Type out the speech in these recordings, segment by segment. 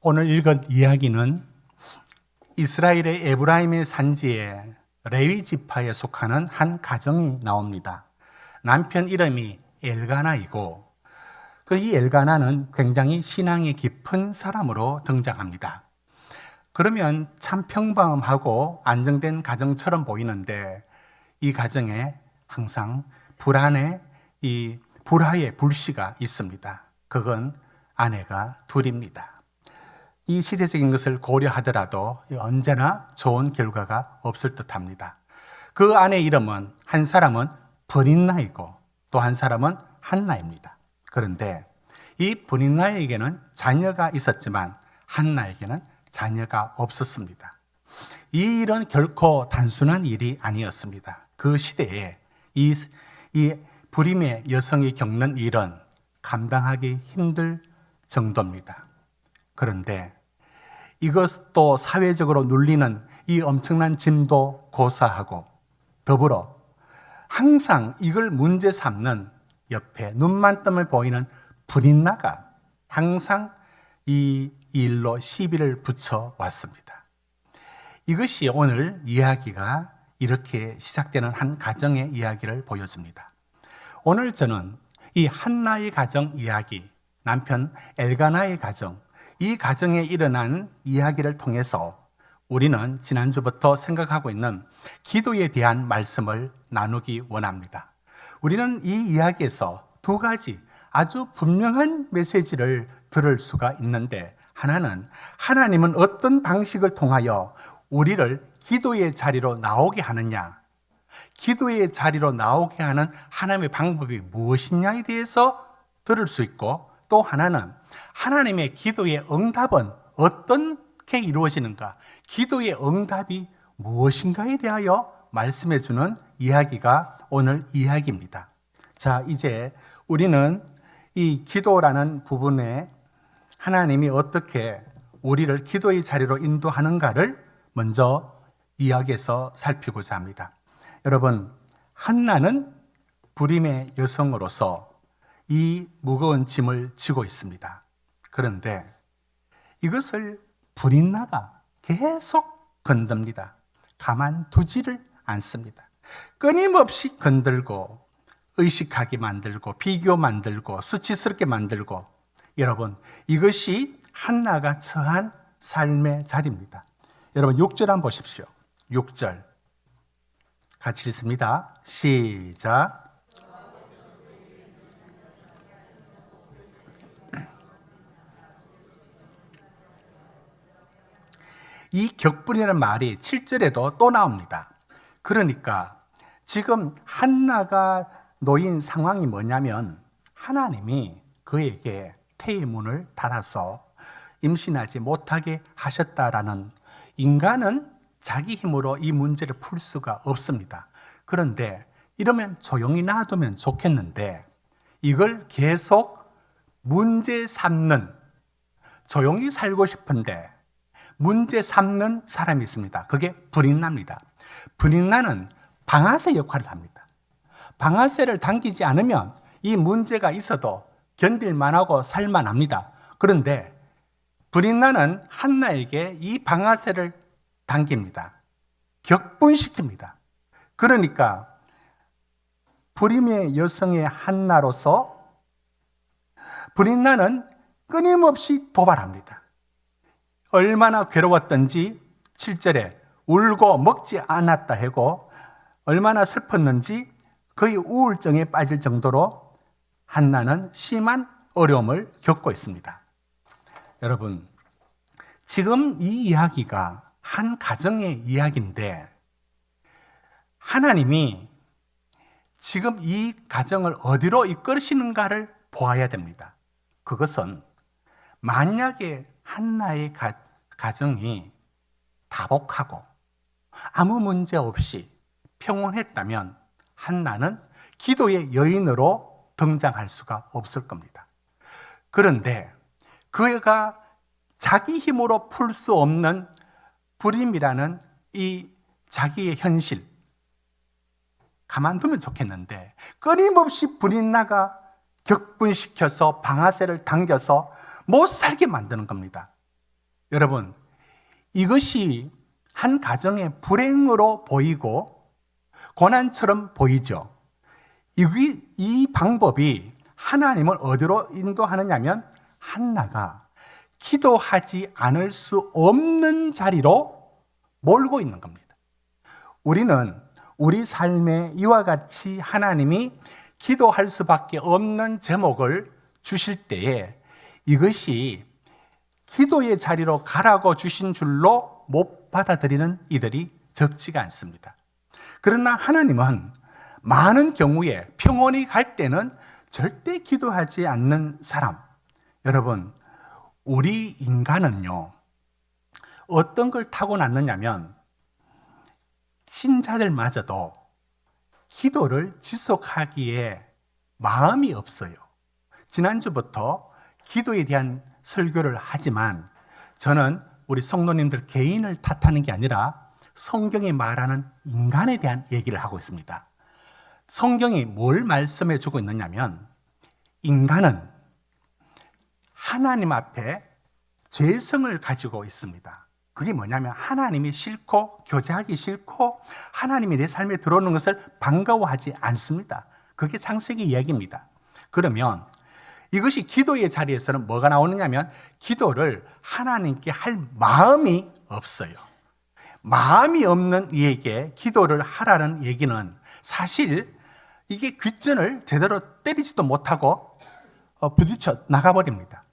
오늘 읽은 이야기는 이스라엘의 에브라임의 산지에 레위 지파에 속하는 한 가정이 나옵니다. 남편 이름이 엘가나이고 이 엘가나는 굉장히 신앙이 깊은 사람으로 등장합니다. 그러면 참 평범하고 안정된 가정처럼 보이는데 이 가정에 항상 불화의 불씨가 있습니다. 그건 아내가 둘입니다. 이 시대적인 것을 고려하더라도 언제나 좋은 결과가 없을 듯합니다. 그 아내의 이름은 한 사람은 브닛나이고 또 한 사람은 한나입니다. 그런데 이 브닛나에게는 자녀가 있었지만 한나에게는 자녀가 없었습니다. 이 일은 결코 단순한 일이 아니었습니다. 그 시대에 이 불임의 여성이 겪는 일은 감당하기 힘들 정도입니다. 그런데 이것도 사회적으로 눌리는 이 엄청난 짐도 고사하고 더불어 항상 이걸 문제 삼는 옆에 눈만 뜨면 보이는 브닛나가 항상 이 일로 시비를 붙여 왔습니다. 이것이 오늘 이야기가 이렇게 시작되는 한 가정의 이야기를 보여줍니다. 오늘 저는 이 한나의 가정 이야기, 남편 엘가나의 가정, 이 가정에 일어난 이야기를 통해서 우리는 지난주부터 생각하고 있는 기도에 대한 말씀을 나누기 원합니다. 우리는 이 이야기에서 두 가지 아주 분명한 메시지를 들을 수가 있는데, 하나는 하나님은 어떤 방식을 통하여 우리를 기도의 자리로 나오게 하느냐, 기도의 자리로 나오게 하는 하나님의 방법이 무엇이냐에 대해서 들을 수 있고, 또 하나는 하나님의 기도의 응답은 어떻게 이루어지는가, 기도의 응답이 무엇인가에 대하여 말씀해 주는 이야기가 오늘 이야기입니다. 자, 이제 우리는 이 기도라는 부분에 하나님이 어떻게 우리를 기도의 자리로 인도하는가를 먼저 이야기에서 살피고자 합니다. 여러분, 한나는 불임의 여성으로서 이 무거운 짐을 지고 있습니다. 그런데 이것을 브닛나가 계속 건듭니다. 가만두지를 않습니다. 끊임없이 건들고 의식하게 만들고 비교 만들고 수치스럽게 만들고, 여러분, 이것이 한나가 처한 삶의 자리입니다. 여러분 6절 한번 보십시오. 6절 같이 읽습니다. 시작. 이 격분이라는 말이 7절에도 또 나옵니다. 그러니까 지금 한나가 놓인 상황이 뭐냐면, 하나님이 그에게 태의 문을 닫아서 임신하지 못하게 하셨다라는, 인간은 자기 힘으로 이 문제를 풀 수가 없습니다. 그런데 이러면 조용히 놔두면 좋겠는데 이걸 계속 문제 삼는, 조용히 살고 싶은데 문제 삼는 사람이 있습니다. 그게 브닛나입니다. 브닛나는 방아쇠 역할을 합니다. 방아쇠를 당기지 않으면 이 문제가 있어도 견딜만하고 살만합니다. 그런데 브닛나는 한나에게 이 방아쇠를 당깁니다. 격분시킵니다. 그러니까 불임의 여성의 한나로서 브닛나는 끊임없이 도발합니다. 얼마나 괴로웠던지 7절에 울고 먹지 않았다 하고, 얼마나 슬펐는지 거의 우울증에 빠질 정도로 한나는 심한 어려움을 겪고 있습니다. 여러분, 지금 이 이야기가 한 가정의 이야기인데 하나님이 지금 이 가정을 어디로 이끌으시는가를 보아야 됩니다. 그것은 만약에 한나의 가정이 다복하고 아무 문제 없이 평온했다면 한나는 기도의 여인으로 등장할 수가 없을 겁니다. 그런데 그가 자기 힘으로 풀 수 없는 불임이라는 이 자기의 현실, 가만두면 좋겠는데 끊임없이 브닛나가 격분시켜서 방아쇠를 당겨서 못 살게 만드는 겁니다. 여러분, 이것이 한 가정의 불행으로 보이고 고난처럼 보이죠. 이 방법이 하나님을 어디로 인도하느냐면 한나가 기도하지 않을 수 없는 자리로 몰고 있는 겁니다. 우리는 우리 삶에 이와 같이 하나님이 기도할 수밖에 없는 제목을 주실 때에 이것이 기도의 자리로 가라고 주신 줄로 못 받아들이는 이들이 적지가 않습니다. 그러나 하나님은 많은 경우에 평온이 갈 때는 절대 기도하지 않는 사람. 여러분, 우리 인간은요, 어떤 걸 타고났느냐면 신자들마저도 기도를 지속하기에 마음이 없어요. 지난주부터 기도에 대한 설교를 하지만 저는 우리 성도님들 개인을 탓하는 게 아니라 성경이 말하는 인간에 대한 얘기를 하고 있습니다. 성경이 뭘 말씀해 주고 있느냐면 인간은 하나님 앞에 죄성을 가지고 있습니다. 그게 뭐냐면 하나님이 싫고 교제하기 싫고 하나님이 내 삶에 들어오는 것을 반가워하지 않습니다. 그게 창세기 이야기입니다. 그러면 이것이 기도의 자리에서는 뭐가 나오느냐면 기도를 하나님께 할 마음이 없어요. 마음이 없는 이에게 기도를 하라는 얘기는 사실 이게 귓전을 제대로 때리지도 못하고 부딪혀 나가버립니다.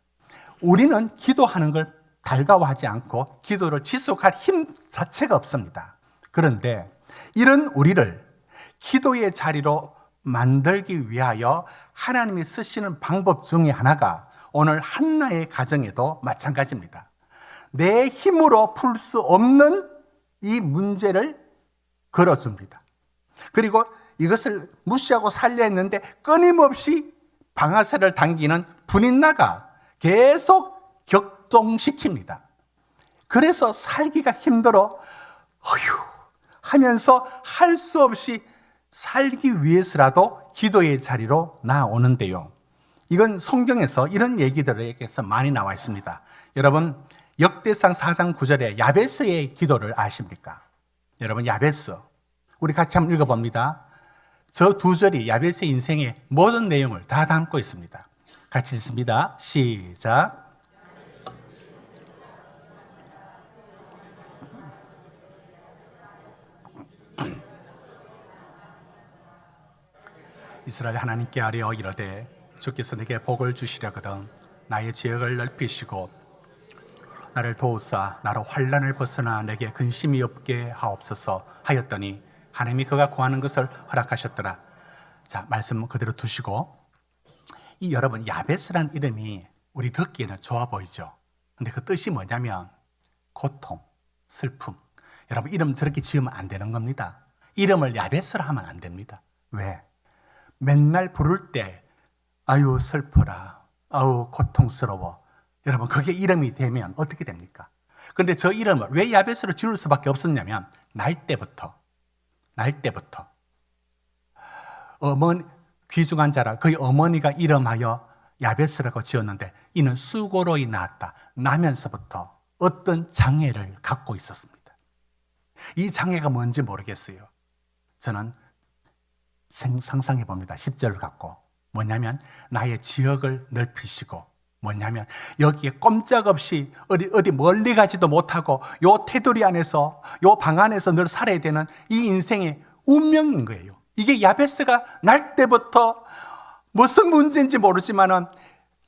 우리는 기도하는 걸 달가워하지 않고 기도를 지속할 힘 자체가 없습니다. 그런데 이런 우리를 기도의 자리로 만들기 위하여 하나님이 쓰시는 방법 중에 하나가 오늘 한나의 가정에도 마찬가지입니다. 내 힘으로 풀 수 없는 이 문제를 걸어줍니다. 그리고 이것을 무시하고 살려 했는데 끊임없이 방아쇠를 당기는 분인나가 계속 격동시킵니다. 그래서 살기가 힘들어 어휴 하면서 할 수 없이 살기 위해서라도 기도의 자리로 나오는데요. 이건 성경에서 이런 얘기들에서 많이 나와 있습니다. 여러분 역대상 4장 9절에 야베스의 기도를 아십니까? 여러분 야베스 우리 같이 한번 읽어봅니다. 저 두 절이 야베스의 인생의 모든 내용을 다 담고 있습니다. 같이 읽습니다. 시작. 이스라엘 하나님께 아뢰어 이르되 주께서 내게 복을 주시려거든 나의 지역을 넓히시고 나를 도우사 나로 환난을 벗어나 내게 근심이 없게 하옵소서 하였더니 하나님이 그가 구하는 것을 허락하셨더라. 자, 말씀 그대로 두시고 이 여러분 야베스란 이름이 우리 듣기에는 좋아 보이죠. 근데 그 뜻이 뭐냐면 고통, 슬픔. 여러분 이름 저렇게 지으면 안 되는 겁니다. 이름을 야베스라 하면 안 됩니다. 왜? 맨날 부를 때 아유 슬퍼라, 아유 고통스러워. 여러분 그게 이름이 되면 어떻게 됩니까? 그런데 저 이름을 왜 야베스로 지을 수밖에 없었냐면 날 때부터 어머니 귀중한 자라 그의 어머니가 이름하여 야베스라고 지었는데 이는 수고로이 낳았다. 나면서부터 어떤 장애를 갖고 있었습니다. 이 장애가 뭔지 모르겠어요. 저는 상상해 봅니다. 10절을 갖고 뭐냐면 나의 지역을 넓히시고 뭐냐면 여기에 꼼짝없이 어디 멀리 가지도 못하고 요 테두리 안에서 요 방 안에서 늘 살아야 되는 이 인생의 운명인 거예요. 이게 야베스가 날 때부터 무슨 문제인지 모르지만은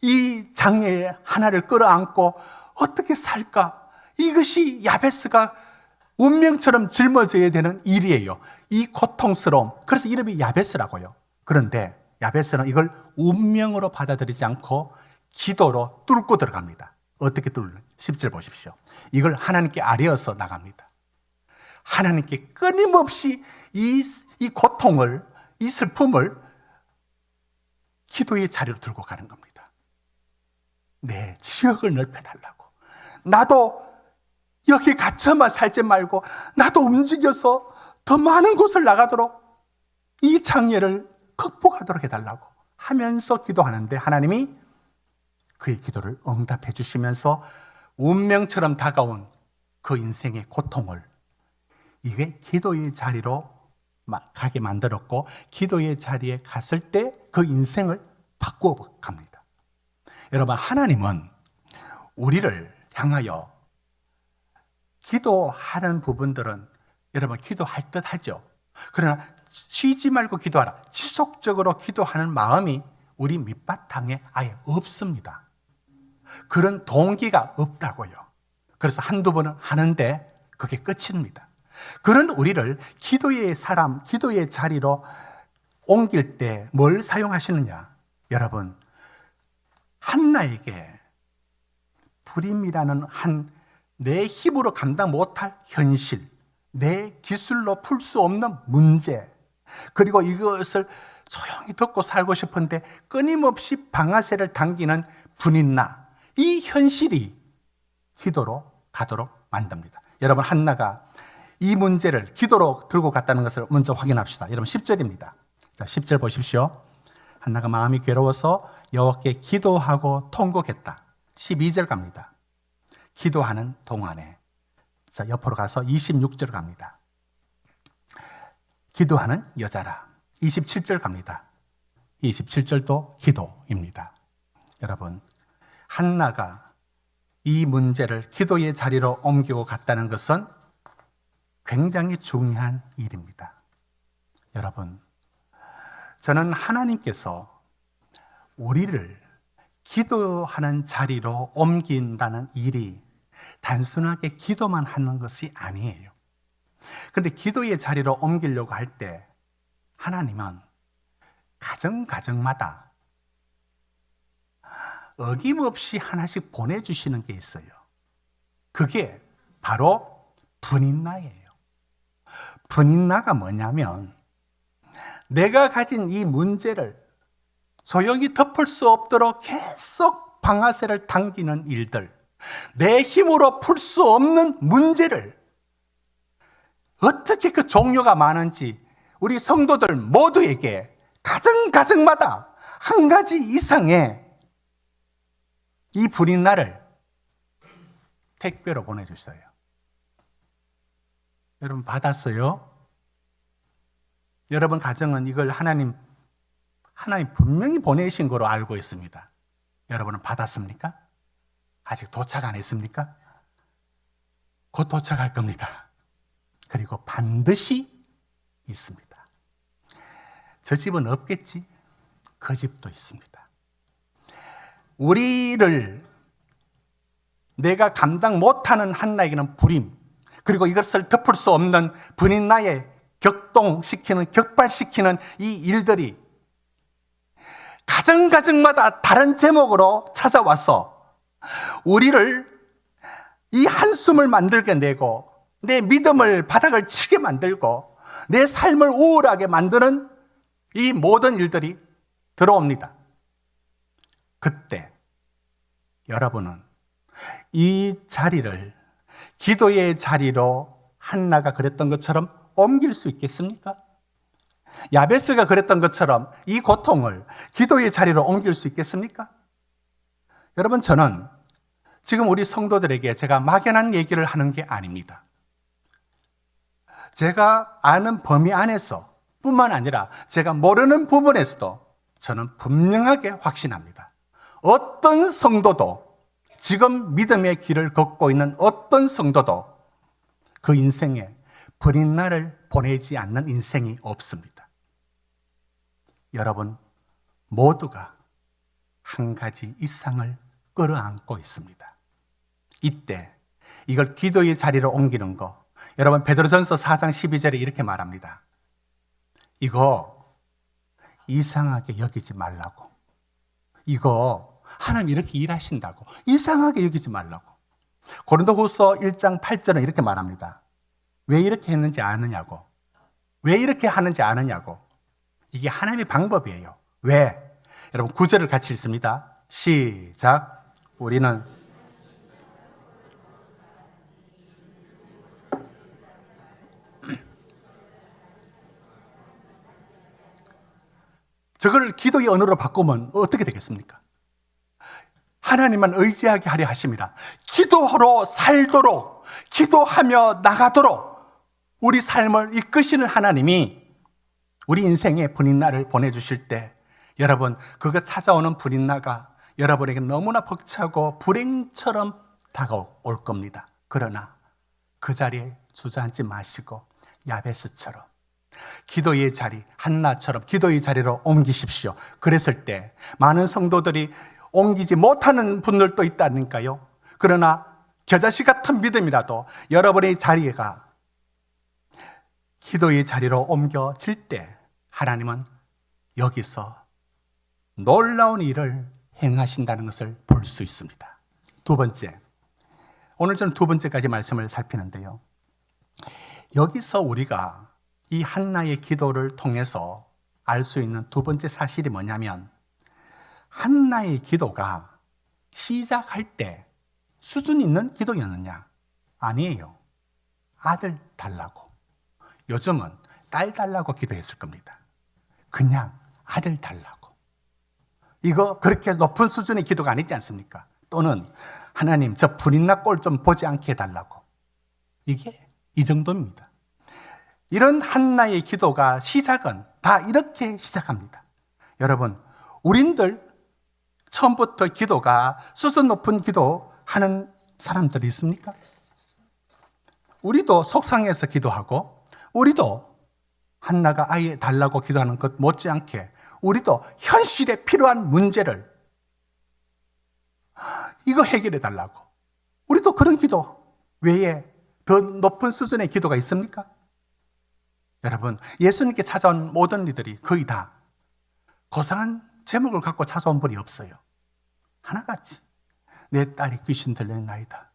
이 장애 하나를 끌어안고 어떻게 살까? 이것이 야베스가 운명처럼 짊어져야 되는 일이에요. 이 고통스러움. 그래서 이름이 야베스라고요. 그런데 야베스는 이걸 운명으로 받아들이지 않고 기도로 뚫고 들어갑니다. 어떻게 뚫는? 10절 보십시오. 이걸 하나님께 아뢰어서 나갑니다. 하나님께 끊임없이 이 고통을, 이 슬픔을 기도의 자리로 들고 가는 겁니다. 내 지역을 넓혀달라고. 나도 여기 갇혀만 살지 말고 나도 움직여서 더 많은 곳을 나가도록 이 장애를 극복하도록 해달라고 하면서 기도하는데 하나님이 그의 기도를 응답해 주시면서 운명처럼 다가온 그 인생의 고통을 이게 기도의 자리로 가게 만들었고, 기도의 자리에 갔을 때 그 인생을 바꾸어 갑니다. 여러분, 하나님은 우리를 향하여 기도하는 부분들은 여러분 기도할 듯 하죠. 그러나 쉬지 말고 기도하라, 지속적으로 기도하는 마음이 우리 밑바탕에 아예 없습니다. 그런 동기가 없다고요. 그래서 한두 번은 하는데 그게 끝입니다. 그런 우리를 기도의 사람, 기도의 자리로 옮길 때 뭘 사용하시느냐? 여러분, 한나에게 불임이라는 내 힘으로 감당 못할 현실, 내 기술로 풀 수 없는 문제, 그리고 이것을 조용히 듣고 살고 싶은데 끊임없이 방아쇠를 당기는 분인나, 이 현실이 기도로 가도록 만듭니다. 여러분, 한나가 이 문제를 기도로 들고 갔다는 것을 먼저 확인합시다. 여러분, 10절입니다. 자, 10절 보십시오. 한나가 마음이 괴로워서 여호와께 기도하고 통곡했다. 12절 갑니다. 기도하는 동안에. 자, 옆으로 가서 26절 갑니다. 기도하는 여자라. 27절 갑니다. 27절도 기도입니다. 여러분, 한나가 이 문제를 기도의 자리로 옮기고 갔다는 것은 굉장히 중요한 일입니다. 여러분, 저는 하나님께서 우리를 기도하는 자리로 옮긴다는 일이 단순하게 기도만 하는 것이 아니에요. 그런데 기도의 자리로 옮기려고 할 때 하나님은 가정마다 어김없이 하나씩 보내주시는 게 있어요. 그게 바로 분인나예요. 분인나가 뭐냐면, 내가 가진 이 문제를 조용히 덮을 수 없도록 계속 방아쇠를 당기는 일들, 내 힘으로 풀 수 없는 문제를 어떻게 그 종류가 많은지 우리 성도들 모두에게 가정마다 한 가지 이상의 이 분인나를 택배로 보내주셔요. 여러분, 받았어요? 여러분 가정은 이걸 하나님 분명히 보내신 거로 알고 있습니다. 여러분은 받았습니까? 아직 도착 안 했습니까? 곧 도착할 겁니다. 그리고 반드시 있습니다. 저 집은 없겠지? 그 집도 있습니다. 우리를 내가 감당 못하는 한나에게는 불임, 그리고 이것을 덮을 수 없는 분인나에 격발시키는 이 일들이 가정마다 다른 제목으로 찾아와서 우리를 이 한숨을 만들게 내고 내 믿음을 바닥을 치게 만들고 내 삶을 우울하게 만드는 이 모든 일들이 들어옵니다. 그때 여러분은 이 자리를 기도의 자리로 한나가 그랬던 것처럼 옮길 수 있겠습니까? 야베스가 그랬던 것처럼 이 고통을 기도의 자리로 옮길 수 있겠습니까? 여러분, 저는 지금 우리 성도들에게 제가 막연한 얘기를 하는 게 아닙니다. 제가 아는 범위 안에서 뿐만 아니라 제가 모르는 부분에서도 저는 분명하게 확신합니다. 어떤 성도도, 지금 믿음의 길을 걷고 있는 어떤 성도도 그 인생에 불인나를 보내지 않는 인생이 없습니다. 여러분 모두가 한 가지 이상을 끌어안고 있습니다. 이때 이걸 기도의 자리로 옮기는 거, 여러분 베드로전서 4장 12절에 이렇게 말합니다. 이거 이상하게 여기지 말라고. 이거 하나님 이렇게 일하신다고 이상하게 여기지 말라고. 고린도후서 1장 8절은 이렇게 말합니다. 왜 이렇게 했는지 아느냐고. 왜 이렇게 하는지 아느냐고. 이게 하나님의 방법이에요. 왜? 여러분 9절을 같이 읽습니다. 시작. 우리는 저걸 기도의 언어로 바꾸면 어떻게 되겠습니까? 하나님만 의지하게 하려 하심이라. 기도로 살도록, 기도하며 나가도록 우리 삶을 이끄시는 하나님이 우리 인생에 불임나를 보내주실 때 여러분, 그거 찾아오는 불임나가 여러분에게 너무나 벅차고 불행처럼 다가올 겁니다. 그러나 그 자리에 주저앉지 마시고 야베스처럼 기도의 자리, 한나처럼 기도의 자리로 옮기십시오. 그랬을 때 많은 성도들이 옮기지 못하는 분들도 있다니까요. 그러나 겨자씨 같은 믿음이라도 여러분의 자리가 기도의 자리로 옮겨질 때 하나님은 여기서 놀라운 일을 행하신다는 것을 볼 수 있습니다. 두 번째, 오늘 저는 두 번째까지 말씀을 살피는데요. 여기서 우리가 이 한나의 기도를 통해서 알 수 있는 두 번째 사실이 뭐냐면, 한나의 기도가 시작할 때 수준 있는 기도였느냐? 아니에요. 아들 달라고. 요즘은 딸 달라고 기도했을 겁니다. 그냥 아들 달라고. 이거 그렇게 높은 수준의 기도가 아니지 않습니까? 또는 하나님 저 불임나 꼴 좀 보지 않게 해달라고. 이게 이 정도입니다. 이런 한나의 기도가 시작은 다 이렇게 시작합니다. 여러분, 우린들 처음부터 기도가 수준 높은 기도하는 사람들이 있습니까? 우리도 속상해서 기도하고, 우리도 한나가 아예 달라고 기도하는 것 못지않게 우리도 현실에 필요한 문제를 이거 해결해 달라고. 우리도 그런 기도 외에 더 높은 수준의 기도가 있습니까? 여러분, 예수님께 찾아온 모든 이들이 거의 다 고상한 제목을 갖고 찾아온 분이 없어요. 하나같이 내 딸이 귀신 들렸나이다.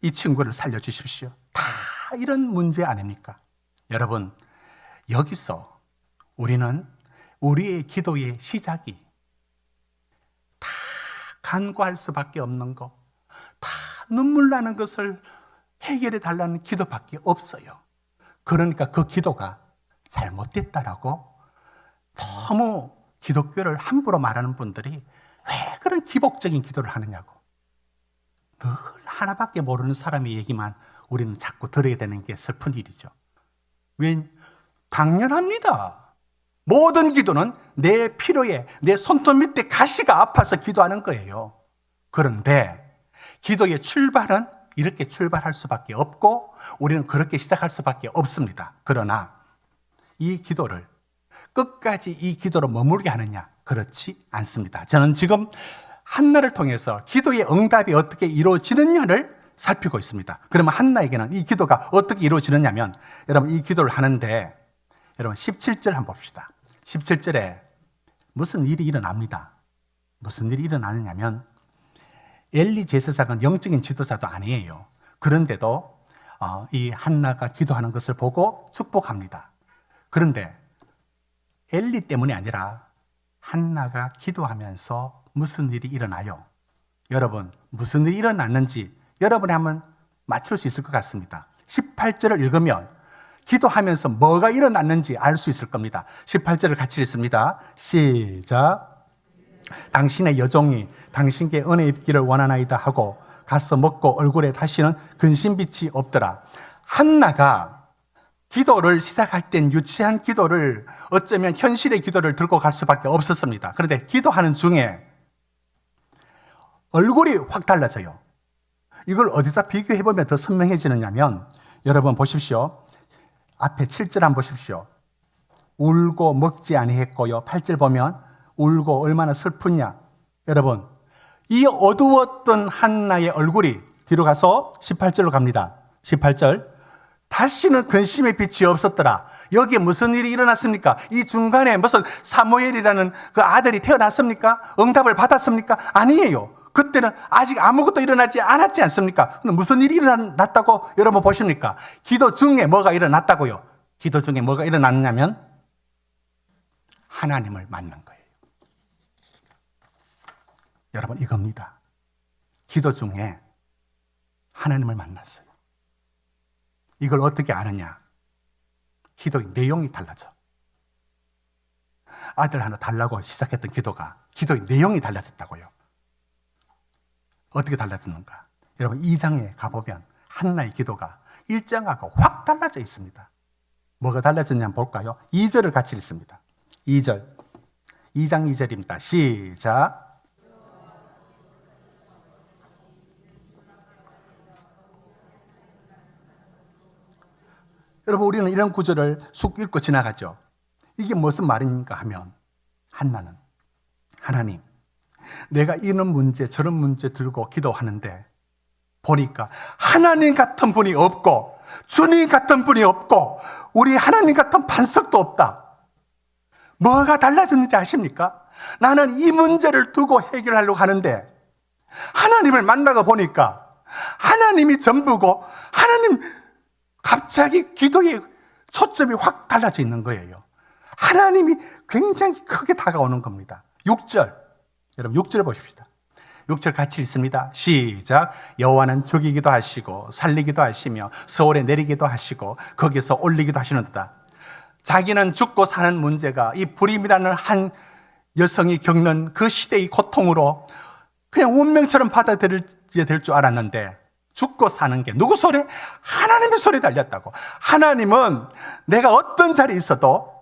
이 친구를 살려주십시오. 다 이런 문제 아닙니까? 여러분, 여기서 우리는 우리의 기도의 시작이 다 간구할 수밖에 없는 거, 다 눈물 나는 것을 해결해 달라는 기도밖에 없어요. 그러니까 그 기도가 잘못됐다라고 너무 기독교를 함부로 말하는 분들이 왜 그런 기복적인 기도를 하느냐고. 늘 하나밖에 모르는 사람의 얘기만 우리는 자꾸 들어야 되는 게 슬픈 일이죠. 왜? 당연합니다. 모든 기도는 내 필요에, 내 손톱 밑에 가시가 아파서 기도하는 거예요. 그런데 기도의 출발은 이렇게 출발할 수밖에 없고 우리는 그렇게 시작할 수밖에 없습니다. 그러나 이 기도를 끝까지 이 기도로 머물게 하느냐? 그렇지 않습니다. 저는 지금 한나를 통해서 기도의 응답이 어떻게 이루어지느냐를 살피고 있습니다. 그러면 한나에게는 이 기도가 어떻게 이루어지느냐면, 여러분 이 기도를 하는데 여러분 17절 한번 봅시다. 17절에 무슨 일이 일어납니다. 무슨 일이 일어나느냐면, 엘리 제사장은 영적인 지도자도 아니에요. 그런데도 이 한나가 기도하는 것을 보고 축복합니다. 그런데 엘리 때문이 아니라 한나가 기도하면서 무슨 일이 일어나요? 여러분, 무슨 일이 일어났는지 여러분이 한번 맞출 수 있을 것 같습니다. 18절을 읽으면 기도하면서 뭐가 일어났는지 알 수 있을 겁니다. 18절을 같이 읽습니다. 시작. 당신의 여종이 당신께 은혜 입기를 원하나이다 하고 가서 먹고 얼굴에 다시는 근심빛이 없더라. 한나가 기도를 시작할 땐 유치한 기도를, 어쩌면 현실의 기도를 들고 갈 수밖에 없었습니다. 그런데 기도하는 중에 얼굴이 확 달라져요. 이걸 어디다 비교해보면 더 선명해지느냐면, 여러분 보십시오. 앞에 7절 한번 보십시오. 울고 먹지 아니했고요. 8절 보면 울고 얼마나 슬프냐. 여러분, 이 어두웠던 한나의 얼굴이 뒤로 가서 18절로 갑니다. 18절. 다시는 근심의 빛이 없었더라. 여기에 무슨 일이 일어났습니까? 이 중간에 무슨 사무엘이라는 그 아들이 태어났습니까? 응답을 받았습니까? 아니에요. 그때는 아직 아무것도 일어나지 않았지 않습니까? 무슨 일이 일어났다고 여러분 보십니까? 기도 중에 뭐가 일어났다고요? 기도 중에 뭐가 일어났냐면 하나님을 만난 거예요. 여러분, 이겁니다. 기도 중에 하나님을 만났어요. 이걸 어떻게 아느냐? 기도의 내용이 달라져. 아들 하나 달라고 시작했던 기도가 기도의 내용이 달라졌다고요. 어떻게 달라졌는가? 여러분 2장에 가보면 한나의 기도가 1장하고 확 달라져 있습니다. 뭐가 달라졌냐 한번 볼까요? 2절을 같이 읽습니다. 2장 2절입니다. 시작. 여러분 우리는 이런 구절을 쑥 읽고 지나가죠. 이게 무슨 말입니까 하면 한나는 하나님, 내가 이런 문제 저런 문제 들고 기도하는데 보니까 하나님 같은 분이 없고 주님 같은 분이 없고 우리 하나님 같은 반석도 없다. 뭐가 달라졌는지 아십니까? 나는 이 문제를 두고 해결하려고 하는데 하나님을 만나고 보니까 하나님이 전부고 하나님 갑자기 기도의 초점이 확 달라져 있는 거예요. 하나님이 굉장히 크게 다가오는 겁니다. 6절, 여러분 6절 보십시다. 6절 같이 읽습니다. 시작. 여호와는 죽이기도 하시고 살리기도 하시며 서울에 내리기도 하시고 거기서 올리기도 하시는도다. 자기는 죽고 사는 문제가 이 불임이라는 한 여성이 겪는 그 시대의 고통으로 그냥 운명처럼 받아들이게 될 줄 알았는데 죽고 사는 게 누구 소리? 하나님의 소리에 달렸다고. 하나님은 내가 어떤 자리에 있어도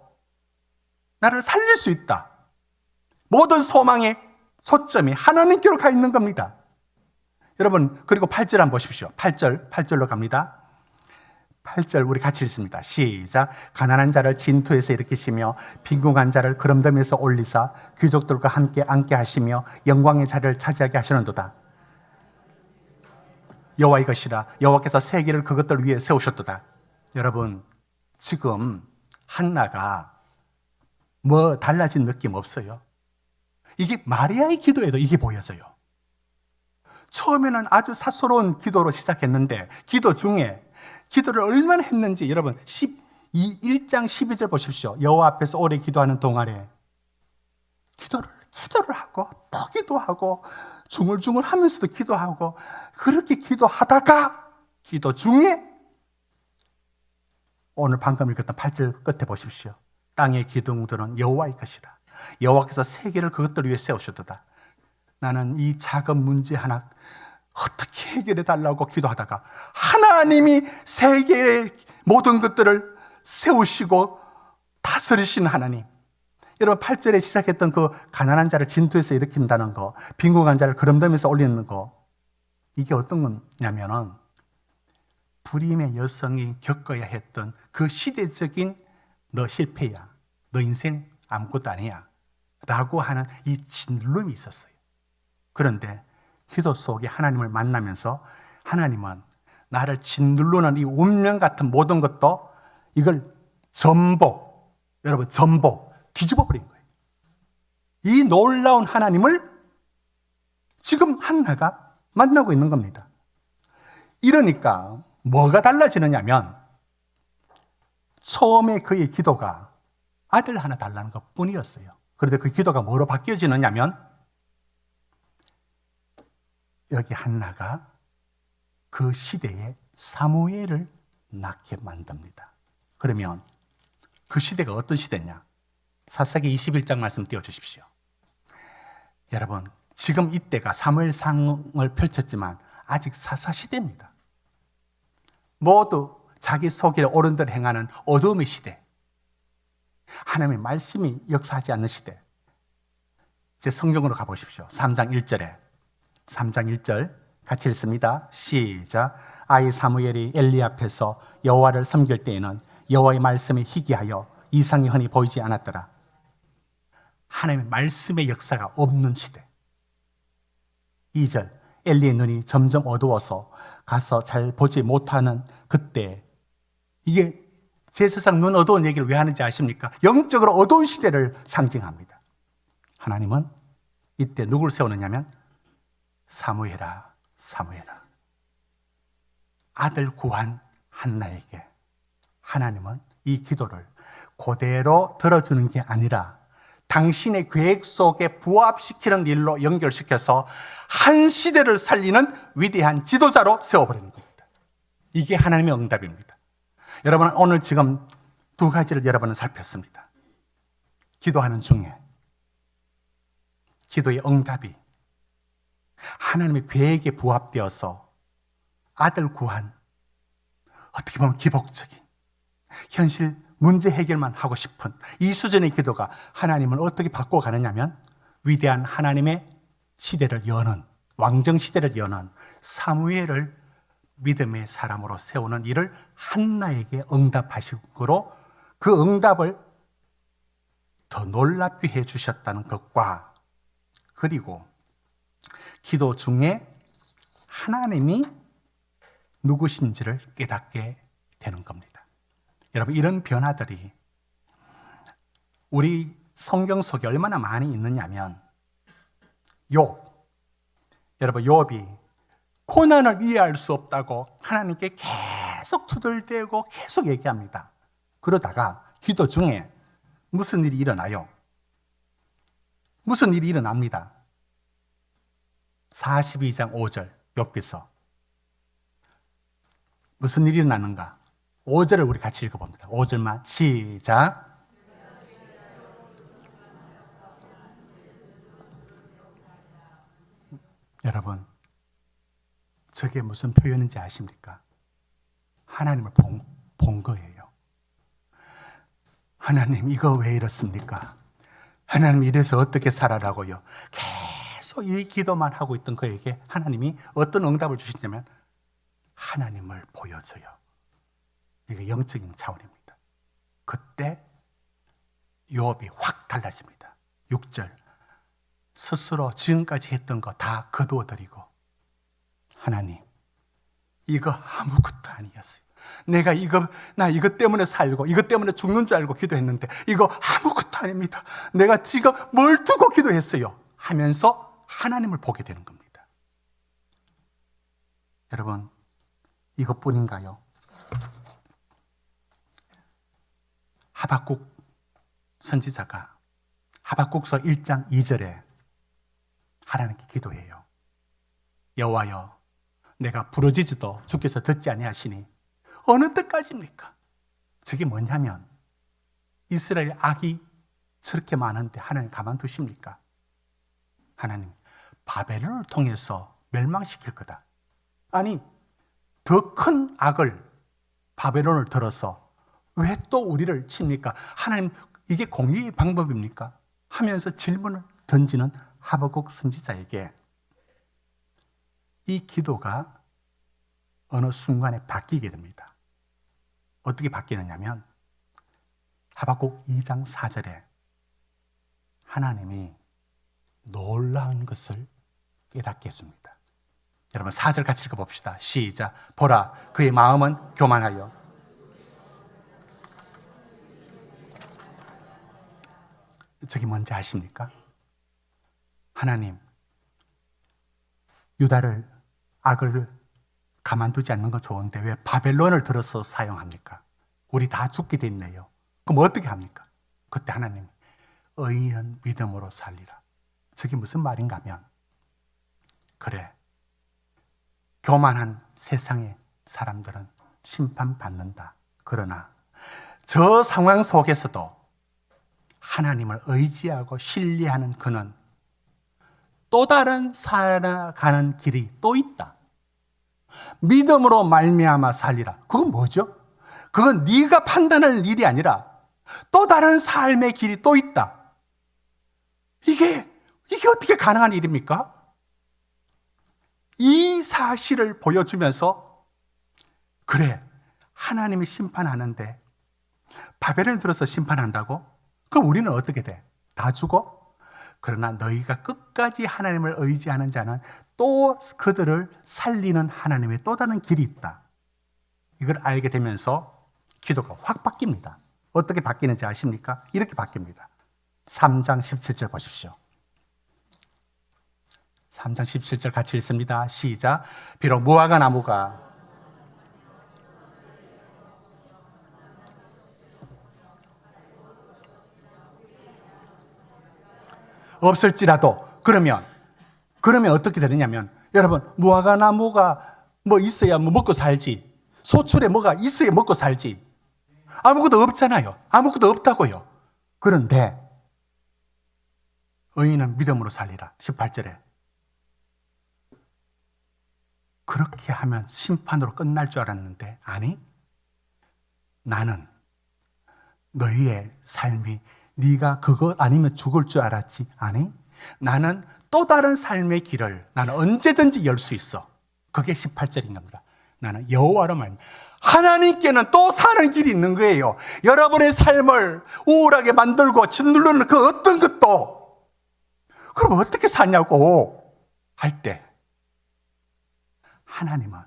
나를 살릴 수 있다. 모든 소망의 초점이 하나님께로 가 있는 겁니다. 여러분 그리고 8절 한번 보십시오. 8절로 갑니다. 8절 우리 같이 읽습니다. 시작. 가난한 자를 진토에서 일으키시며 빈궁한 자를 그름덤에서 올리사 귀족들과 함께 앉게 하시며 영광의 자리를 차지하게 하시는도다. 여호와의 것이라 여호와께서 세계를 그것들 위에 세우셨도다. 여러분 지금 한나가 뭐 달라진 느낌 없어요? 이게 마리아의 기도에도 이게 보여져요. 처음에는 아주 사소로운 기도로 시작했는데 기도 중에 기도를 얼마나 했는지 여러분 1장 12절 보십시오. 여호와 앞에서 오래 기도하는 동안에 기도를 하고 또 기도하고 중얼중얼 하면서도 기도하고 그렇게 기도하다가 기도 중에 오늘 방금 읽었던 8절 끝에 보십시오. 땅의 기둥들은 여호와의 것이다. 여호와께서 세계를 그것들 위해 세우셨도다. 나는 이 작은 문제 하나 어떻게 해결해 달라고 기도하다가 하나님이 세계의 모든 것들을 세우시고 다스리시는 하나님. 여러분 8절에 시작했던 그 가난한 자를 진토에서 일으킨다는 거, 빈궁한 자를 그름덤에서 올리는 거, 이게 어떤 거냐면은 불임의 여성이 겪어야 했던 그 시대적인 너 실패야, 너 인생 아무것도 아니야 라고 하는 이 진rum이 있었어요. 그런데 기도 속에 하나님을 만나면서 하나님은 나를 짓누르는 이 운명 같은 모든 것도 이걸 전복, 여러분 전복 뒤집어 버린 거예요. 이 놀라운 하나님을 지금 한나가 만나고 있는 겁니다. 이러니까 뭐가 달라지느냐면 처음에 그의 기도가 아들 하나 달라는 것 뿐이었어요. 그런데 그 기도가 뭐로 바뀌어지느냐면 여기 한나가 그 시대에 사무엘을 낳게 만듭니다. 그러면 그 시대가 어떤 시대냐? 사사기 21장 말씀 띄워주십시오. 여러분 지금 이때가 사무엘상을 펼쳤지만 아직 사사시대입니다. 모두 자기 속에 옳은 대로 행하는 어둠의 시대, 하나님의 말씀이 역사하지 않는 시대. 이제 성경으로 가보십시오. 3장 1절 같이 읽습니다. 시작. 아이 사무엘이 엘리 앞에서 여호와를 섬길 때에는 여호와의 말씀이 희귀하여 이상이 흔히 보이지 않았더라. 하나님의 말씀의 역사가 없는 시대. 2절. 엘리의 눈이 점점 어두워서 가서 잘 보지 못하는 그때, 이게 제사상 눈 어두운 얘기를 왜 하는지 아십니까? 영적으로 어두운 시대를 상징합니다. 하나님은 이때 누구를 세우느냐면 사무엘아, 사무엘아. 아들 구한 한나에게 하나님은 이 기도를 그대로 들어주는 게 아니라 당신의 계획 속에 부합시키는 일로 연결시켜서 한 시대를 살리는 위대한 지도자로 세워버리는 겁니다. 이게 하나님의 응답입니다. 여러분 오늘 지금 두 가지를 여러분은 살폈습니다. 기도하는 중에 기도의 응답이 하나님의 계획에 부합되어서 아들 구한, 어떻게 보면 기복적인 현실 문제 해결만 하고 싶은 이 수준의 기도가 하나님을 어떻게 바꿔가느냐면 위대한 하나님의 시대를 여는, 왕정 시대를 여는 사무엘을 믿음의 사람으로 세우는 일을 한나에게 응답하시고 그 응답을 더 놀랍게 해주셨다는 것과, 그리고 기도 중에 하나님이 누구신지를 깨닫게 되는 겁니다. 여러분, 이런 변화들이 우리 성경 속에 얼마나 많이 있느냐면, 여러분, 욥이 고난을 이해할 수 없다고 하나님께 계속 투덜대고 계속 얘기합니다. 그러다가 기도 중에 무슨 일이 일어나요? 무슨 일이 일어납니다. 42장 5절 욥기서 무슨 일이 일어나는가? 5절을 우리 같이 읽어봅니다. 5절만 시작. 여러분, 저게 무슨 표현인지 아십니까? 하나님을 본 거예요. 하나님, 이거 왜 이렇습니까? 하나님, 이래서 어떻게 살아라고요? 계속 이 기도만 하고 있던 그에게 하나님이 어떤 응답을 주시냐면 하나님을 보여줘요. 이게 영적인 차원입니다. 그때 욥이 확 달라집니다. 6절, 스스로 지금까지 했던 거 다 거두어드리고, 하나님, 이거 아무것도 아니었어요. 내가 나 이것 때문에 살고 이것 때문에 죽는 줄 알고 기도했는데 이거 아무것도 아닙니다. 내가 지금 뭘 두고 기도했어요 하면서 하나님을 보게 되는 겁니다. 여러분, 이것뿐인가요? 하박국 선지자가 하박국서 1장 2절에 하나님께 기도해요. 여호와여, 내가 부르짖어도 주께서 듣지 아니하시니 어느 때까지입니까? 저게 뭐냐면 이스라엘 악이 저렇게 많은데 하나님 가만두십니까? 하나님, 바벨론을 통해서 멸망시킬 거다. 아니, 더 큰 악을 바벨론을 들어서 왜 또 우리를 칩니까? 하나님, 이게 공의의 방법입니까? 하면서 질문을 던지는 하박국 선지자에게 이 기도가 어느 순간에 바뀌게 됩니다. 어떻게 바뀌느냐면 하박국 2장 4절에 하나님이 놀라운 것을 깨닫게 해줍니다. 여러분, 4절 같이 읽어봅시다. 시작. 보라, 그의 마음은 교만하여 저게 뭔지 아십니까? 하나님, 유다를, 악을 가만두지 않는 건 좋은데 왜 바벨론을 들어서 사용합니까? 우리 다 죽게 됐네요. 그럼 어떻게 합니까? 그때 하나님, 의인은 믿음으로 살리라. 저게 무슨 말인가 하면, 그래, 교만한 세상의 사람들은 심판받는다. 그러나 저 상황 속에서도 하나님을 의지하고 신뢰하는 그는 또 다른 살아가는 길이 또 있다. 믿음으로 말미암아 살리라. 그건 뭐죠? 그건 네가 판단할 일이 아니라 또 다른 삶의 길이 또 있다. 이게 어떻게 가능한 일입니까? 이 사실을 보여주면서, 그래, 하나님이 심판하는데 바벨을 들어서 심판한다고? 그럼 우리는 어떻게 돼? 다 죽어? 그러나 너희가 끝까지 하나님을 의지하는 자는 또 그들을 살리는 하나님의 또 다른 길이 있다. 이걸 알게 되면서 기도가 확 바뀝니다. 어떻게 바뀌는지 아십니까? 이렇게 바뀝니다. 3장 17절 보십시오. 3장 17절 같이 읽습니다. 시작. 비록 무화과 나무가 없을지라도, 그러면 어떻게 되느냐면, 여러분, 무화과 나무가 뭐 있어야 뭐 먹고 살지, 소출에 뭐가 있어야 먹고 살지, 아무것도 없잖아요. 아무것도 없다고요. 그런데 의인은 믿음으로 살리라. 18절에 그렇게 하면 심판으로 끝날 줄 알았는데 아니, 나는 너희의 삶이 네가 그거 아니면 죽을 줄 알았지. 아니, 나는 또 다른 삶의 길을 나는 언제든지 열 수 있어. 그게 18절인 겁니다. 나는 여호와로 말합니다. 하나님께는 또 사는 길이 있는 거예요. 여러분의 삶을 우울하게 만들고 짓누르는 그 어떤 것도 그럼 어떻게 사냐고 할 때 하나님은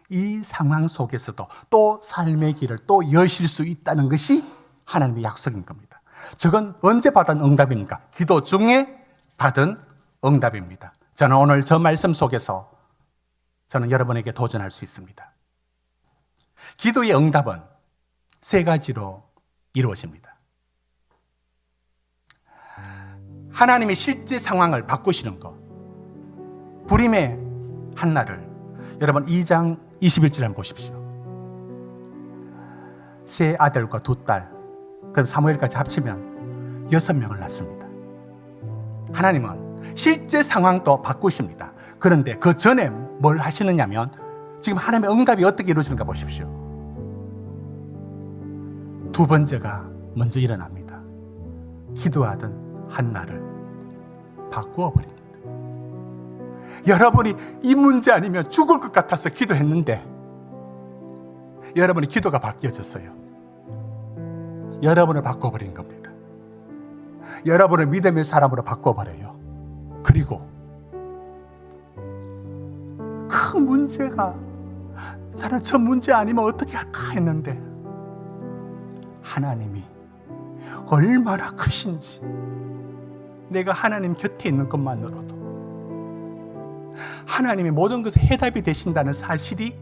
이 상황 속에서도 또 삶의 길을 또 여실 수 있다는 것이 하나님의 약속인 겁니다. 저건 언제 받은 응답입니까? 기도 중에 받은 응답입니다. 저는 오늘 저 말씀 속에서 저는 여러분에게 도전할 수 있습니다. 기도의 응답은 세 가지로 이루어집니다. 하나님의 실제 상황을 바꾸시는 것. 불임의 한나를 여러분 2장 21절 한번 보십시오. 세 아들과 두 딸, 그럼 사무엘까지 합치면 6명을 낳습니다. 하나님은 실제 상황도 바꾸십니다. 그런데 그 전에 뭘 하시느냐면 지금 하나님의 응답이 어떻게 이루어지는가 보십시오. 두 번째가 먼저 일어납니다. 기도하던 한나를 바꾸어 버립니다. 여러분이 이 문제 아니면 죽을 것 같아서 기도했는데 여러분의 기도가 바뀌어졌어요. 여러분을 바꿔버린 겁니다. 여러분을 믿음의 사람으로 바꿔버려요. 그리고 그 문제가 나는 저 문제 아니면 어떻게 할까 했는데 하나님이 얼마나 크신지 내가 하나님 곁에 있는 것만으로도 하나님이 모든 것에 해답이 되신다는 사실이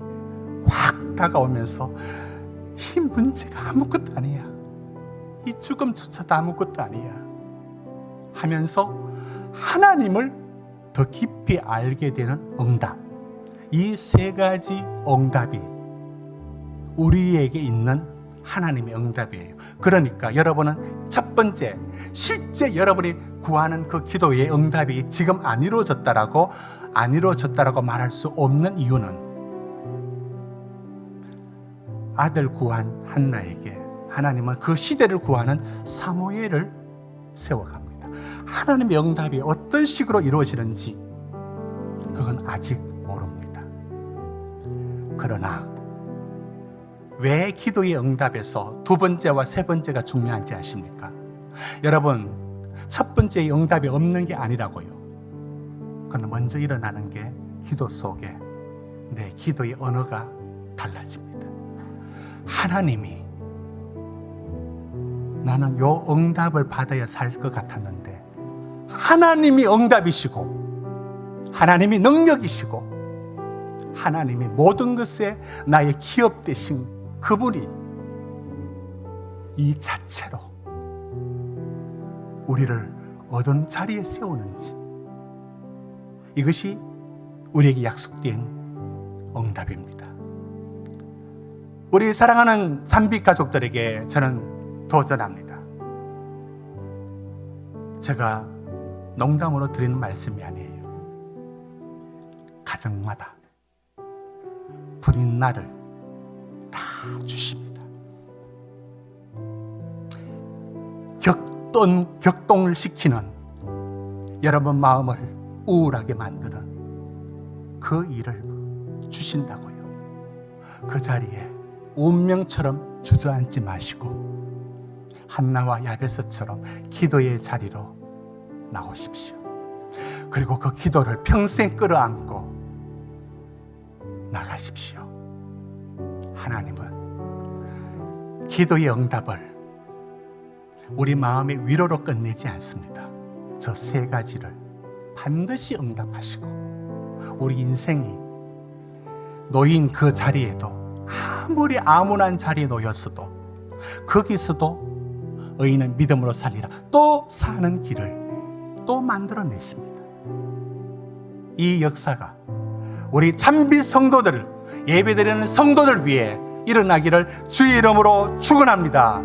확 다가오면서 이 문제가 아무것도 아니야, 이 죽음조차도 아무것도 아니야 하면서 하나님을 더 깊이 알게 되는 응답. 이 세 가지 응답이 우리에게 있는 하나님의 응답이에요. 그러니까 여러분은 첫 번째, 실제 여러분이 구하는 그 기도의 응답이 지금 안 이루어졌다라고 말할 수 없는 이유는 아들 구한 한나에게 하나님은 그 시대를 구하는 사무엘을 세워갑니다. 하나님의 응답이 어떤 식으로 이루어지는지 그건 아직 모릅니다. 그러나 왜 기도의 응답에서 두 번째와 세 번째가 중요한지 아십니까? 여러분, 첫 번째의 응답이 없는 게 아니라고요. 그러나 먼저 일어나는 게 기도 속에 내 기도의 언어가 달라집니다. 하나님이 나는 요 응답을 받아야 살 것 같았는데 하나님이 응답이시고 하나님이 능력이시고 하나님이 모든 것에 나의 기업 되신 그분이 이 자체로 우리를 어떤 자리에 세우는지 이것이 우리에게 약속된 응답입니다. 우리 사랑하는 잔빛 가족들에게 저는 도전합니다. 제가 농담으로 드리는 말씀이 아니에요. 가정마다 분인 날을 다 주십니다. 격동을 시키는 여러분 마음을 우울하게 만드는 그 일을 주신다고요. 그 자리에 운명처럼 주저앉지 마시고 한나와 야베스처럼 기도의 자리로 나오십시오. 그리고 그 기도를 평생 끌어안고 나가십시오. 하나님은 기도의 응답을 우리 마음의 위로로 끝내지 않습니다. 저 세 가지를 반드시 응답하시고 우리 인생이 놓인 그 자리에도 아무리 암울한 자리에 놓였어도 거기서도 의인은 믿음으로 살리라 또 사는 길을 또 만들어내십니다. 이 역사가 우리 참빛 성도들, 예배드리는 성도들 위해 일어나기를 주의 이름으로 축원합니다.